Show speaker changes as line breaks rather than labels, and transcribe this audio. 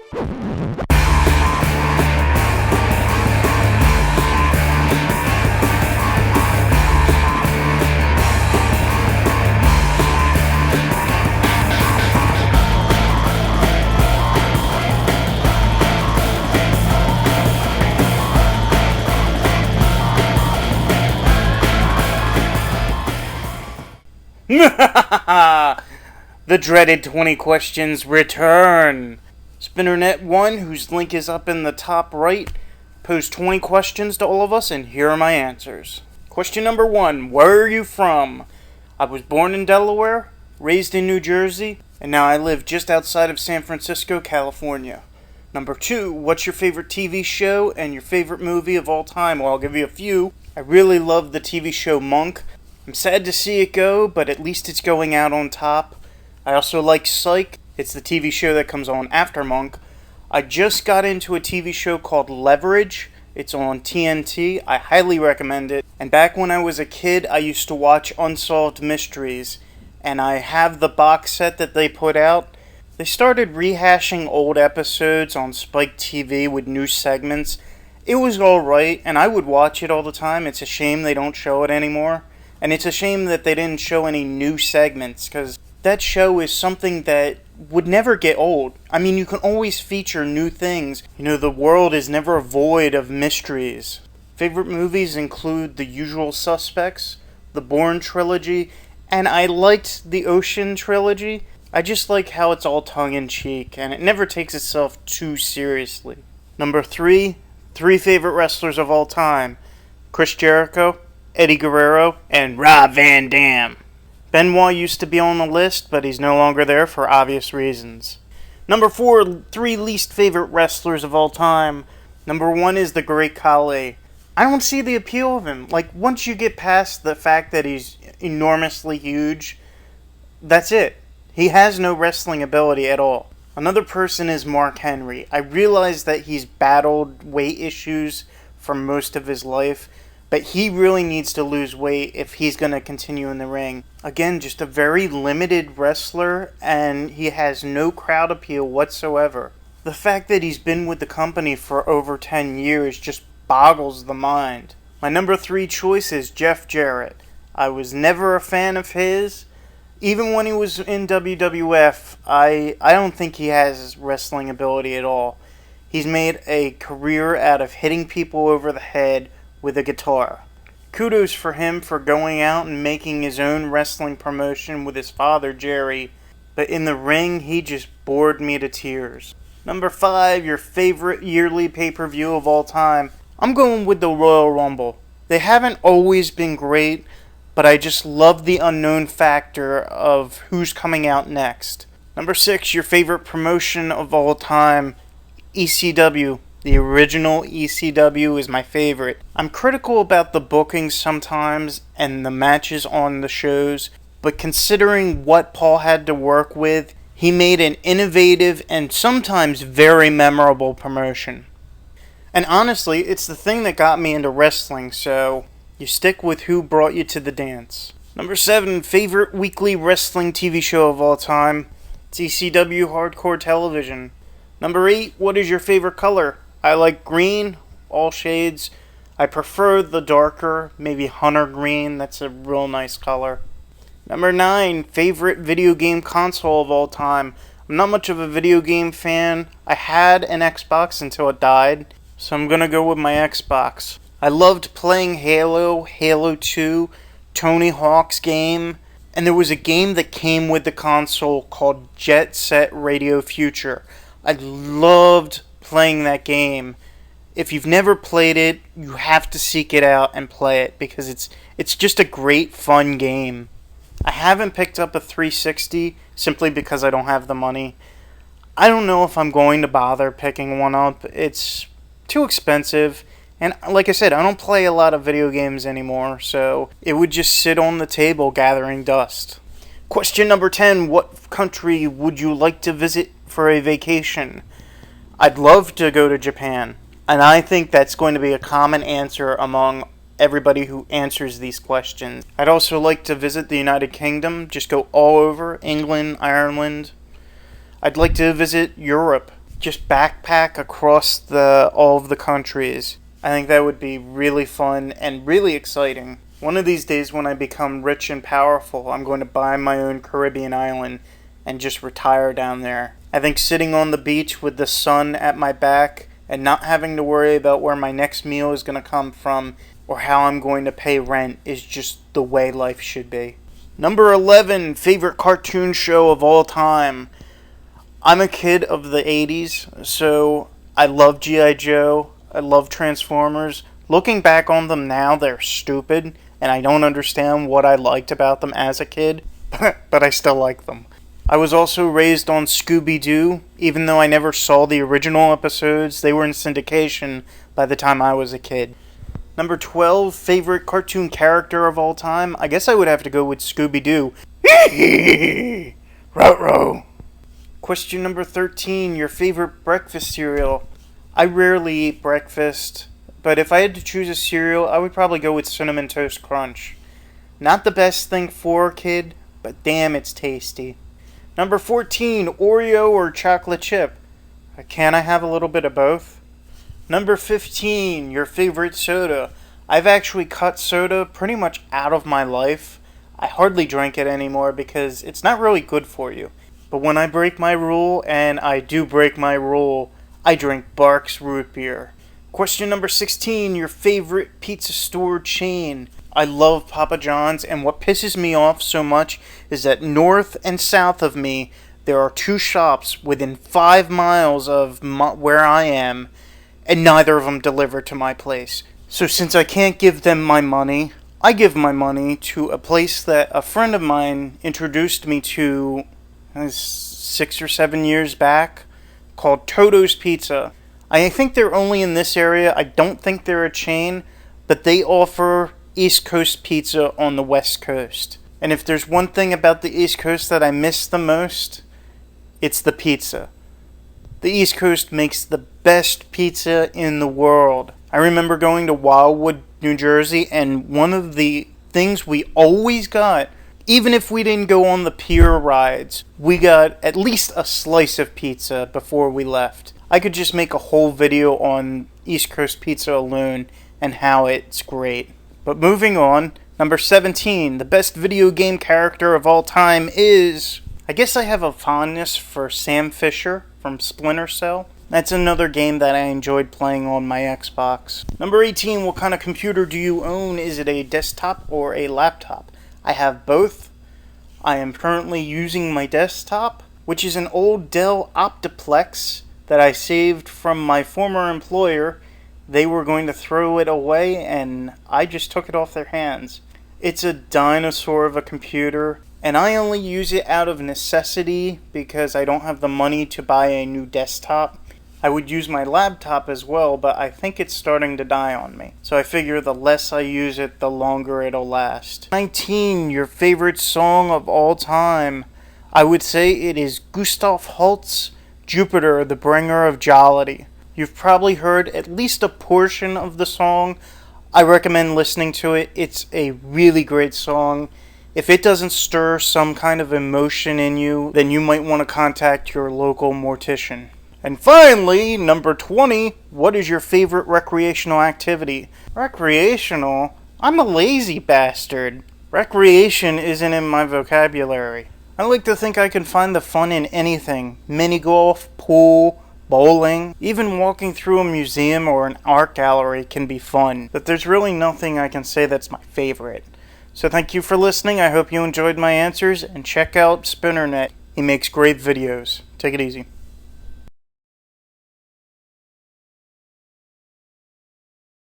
The dreaded 20 questions return. SpinnerNet1, whose link is up in the top right, posed 20 questions to all of us, and here are my answers. Question number 1, where are you from? I was born in Delaware, raised in New Jersey, and now I live just outside of San Francisco, California. Number 2, what's your favorite TV show and your favorite movie of all time? Well, I'll give you a few. I really love the TV show Monk. I'm sad to see it go, but at least it's going out on top. I also like Psych. It's the TV show that comes on after Monk. I just got into a TV show called Leverage. It's on TNT. I highly recommend it. And back when I was a kid, I used to watch Unsolved Mysteries. And I have the box set that they put out. They started rehashing old episodes on Spike TV with new segments. It was alright, and I would watch it all the time. It's a shame they don't show it anymore. And it's a shame that they didn't show any new segments, because that show is something that would never get old. I mean, you can always feature new things. You know, the world is never void of mysteries. Favorite movies include The Usual Suspects, the Bourne trilogy, and I liked the Ocean trilogy. I just like how it's all tongue-in-cheek, and it never takes itself too seriously. Number 3, 3 favorite wrestlers of all time. Chris Jericho, Eddie Guerrero, and Rob Van Dam. Benoit used to be on the list, but he's no longer there for obvious reasons. Number 4, 3 least favorite wrestlers of all time. Number 1 is the Great Khali. I don't see the appeal of him. Like, once you get past the fact that he's enormously huge, that's it. He has no wrestling ability at all. Another person is Mark Henry. I realize that he's battled weight issues for most of his life, but he really needs to lose weight if he's going to continue in the ring. Again, just a very limited wrestler, and he has no crowd appeal whatsoever. The fact that he's been with the company for over 10 years just boggles the mind. My number 3 choice is Jeff Jarrett. I was never a fan of his. Even when he was in WWF, I don't think he has wrestling ability at all. He's made a career out of hitting people over the head with a guitar. Kudos for him for going out and making his own wrestling promotion with his father, Jerry, but in the ring, he just bored me to tears. Number 5, your favorite yearly pay-per-view of all time. I'm going with the Royal Rumble. They haven't always been great, but I just love the unknown factor of who's coming out next. Number 6, your favorite promotion of all time, ECW. The original ECW is my favorite. I'm critical about the bookings sometimes and the matches on the shows, but considering what Paul had to work with, he made an innovative and sometimes very memorable promotion. And honestly, it's the thing that got me into wrestling, so you stick with who brought you to the dance. Number 7, favorite weekly wrestling TV show of all time. It's ECW Hardcore Television. Number 8, what is your favorite color? I like green, all shades. I prefer the darker, maybe hunter green. That's a real nice color. Number 9, favorite video game console of all time. I'm not much of a video game fan. I had an Xbox until it died, so I'm gonna go with my Xbox. I loved playing Halo, Halo 2, Tony Hawk's game, and there was a game that came with the console called Jet Set Radio Future. I loved playing that game. If you've never played it, you have to seek it out and play it because it's just a great fun game. I haven't picked up a 360 simply because I don't have the money. I don't know if I'm going to bother picking one up. It's too expensive, and like I said, I don't play a lot of video games anymore, so it would just sit on the table gathering dust. Question number 10, what country would you like to visit for a vacation? I'd love to go to Japan, and I think that's going to be a common answer among everybody who answers these questions. I'd also like to visit the United Kingdom, just go all over, England, Ireland. I'd like to visit Europe, just backpack across all of the countries. I think that would be really fun and really exciting. One of these days when I become rich and powerful, I'm going to buy my own Caribbean island and just retire down there. I think sitting on the beach with the sun at my back and not having to worry about where my next meal is going to come from or how I'm going to pay rent is just the way life should be. Number 11, favorite cartoon show of all time. I'm a kid of the 80s, so I love G.I. Joe. I love Transformers. Looking back on them now, they're stupid, and I don't understand what I liked about them as a kid, but I still like them. I was also raised on Scooby-Doo. Even though I never saw the original episodes, they were in syndication by the time I was a kid. Number 12, favorite cartoon character of all time? I guess I would have to go with Scooby-Doo. Ruh-roh. Question number 13, your favorite breakfast cereal? I rarely eat breakfast, but if I had to choose a cereal, I would probably go with Cinnamon Toast Crunch. Not the best thing for a kid, but damn, it's tasty. Number 14, Oreo or chocolate chip? Can I have a little bit of both? Number 15, your favorite soda? I've actually cut soda pretty much out of my life. I hardly drink it anymore because it's not really good for you. But when I break my rule, and I do break my rule, I drink Barq's root beer. Question number 16, your favorite pizza store chain? I love Papa John's, and what pisses me off so much is that north and south of me, there are two shops within 5 miles of where I am, and neither of them deliver to my place. So since I can't give them my money, I give my money to a place that a friend of mine introduced me to 6 or 7 years back, called Toto's Pizza. I think they're only in this area. I don't think they're a chain, but they offer East Coast pizza on the West Coast. And if there's one thing about the East Coast that I miss the most, it's the pizza. The East Coast makes the best pizza in the world. I remember going to Wildwood, New Jersey, and one of the things we always got, even if we didn't go on the pier rides, we got at least a slice of pizza before we left. I could just make a whole video on East Coast pizza alone and how it's great. But moving on, number 17, the best video game character of all time is... I guess I have a fondness for Sam Fisher from Splinter Cell. That's another game that I enjoyed playing on my Xbox. Number 18, what kind of computer do you own? Is it a desktop or a laptop? I have both. I am currently using my desktop, which is an old Dell Optiplex that I saved from my former employer. They were going to throw it away, and I just took it off their hands. It's a dinosaur of a computer, and I only use it out of necessity because I don't have the money to buy a new desktop. I would use my laptop as well, but I think it's starting to die on me. So I figure the less I use it, the longer it'll last. 19, your favorite song of all time? I would say it is Gustav Holst's Jupiter, the Bringer of Jollity. You've probably heard at least a portion of the song. I recommend listening to it. It's a really great song. If it doesn't stir some kind of emotion in you, then you might want to contact your local mortician. And finally, number 20, what is your favorite recreational activity? Recreational? I'm a lazy bastard. Recreation isn't in my vocabulary. I like to think I can find the fun in anything. Mini golf, pool, bowling, even walking through a museum or an art gallery can be fun. But there's really nothing I can say that's my favorite. So thank you for listening. I hope you enjoyed my answers, and check out Spinnernet. He makes great videos. Take it easy.